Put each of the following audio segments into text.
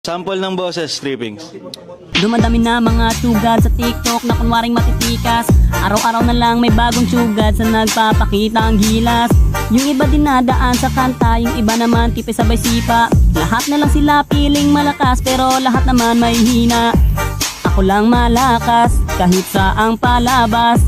Sample ng boses, strippings. Dumadami na mga sugad sa TikTok na kunwaring matitikas. Araw-araw na lang may bagong sugad sa nagpapakita ang gilas. Yung iba dinadaan sa kanta, yung iba naman tipis sabay sipa. Lahat na lang sila piling malakas pero lahat naman may hina. Ako lang malakas kahit saang palabas.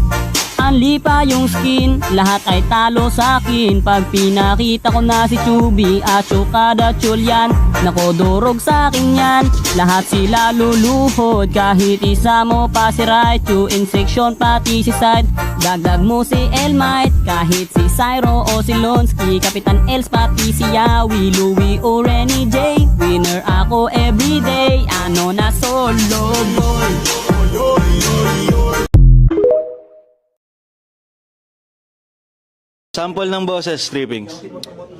Anli pa yung skin, lahat ay talo sa akin. Pag pinakita ko na si Chubby at Chukada Chulyan, nako durog sa akin yan. Lahat sila luluhod, kahit isa mo pa si Raichu. In section pati si Side, dagdag mo si Elmite. Kahit si Cyro o si Lonsky, Kapitan Els pati si Yawi, Louie o Renny J. Winner ako everyday, ano na solo boy. Sample ng boses, strippings.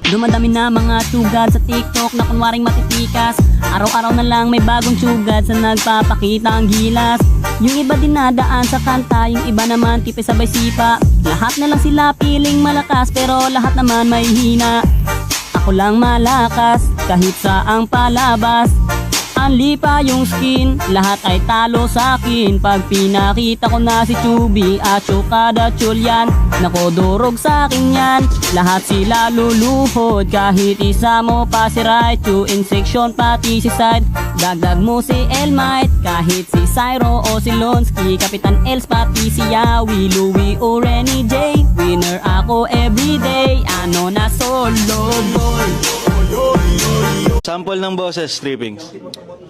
Dumadami na mga sugad sa TikTok na kunwaring matitikas. Araw-araw na lang may bagong sugad sa nagpapakita ang gilas. Yung iba dinadaan sa kanta, yung iba naman tipis sabay sipa. Lahat na lang sila piling malakas pero lahat naman may hina. Ako lang malakas kahit saang palabas. Anli pa yung skin, lahat ay talo sa akin. Pag pinakita ko na si Chubby at Chukada Chulyan, nako durog sa akin yan. Lahat sila luluhod, kahit isa mo pa si Raichu. In section pati si Side, dagdag mo si Elmite. Kahit si Cyro o si Lonsky, Kapitan Els pati si Yawi, Louie o Renny J. Winner ako everyday, ano na solo boy. Sample ng boses, strippings.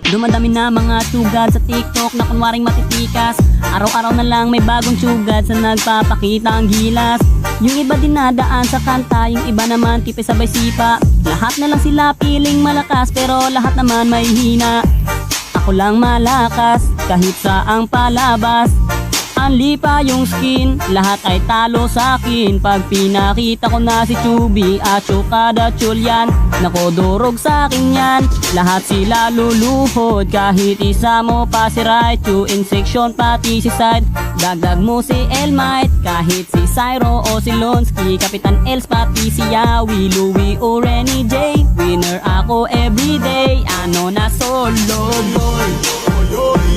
Dumadami na mga sugad sa TikTok na kunwaring matitikas. Araw-araw na lang may bagong sugad sa nagpapakita ang gilas. Yung iba dinadaan sa kanta, yung iba naman tipis sabay sipa. Lahat na lang sila piling malakas pero lahat naman may hina. Ako lang malakas kahit saang palabas. Anli pa yung skin, lahat ay talo sa akin. Pag pinakita ko na si Chubby at Chukada Chulyan, nako durog sa akin yan. Lahat sila luluhod, kahit isa mo pa si Raichu. In section pati si Side, dagdag mo si Elmite. Kahit si Cyro o si Lonsky, Kapitan Els pati si Yawi, Louie o Renny J. Winner ako everyday, ano na solo boy.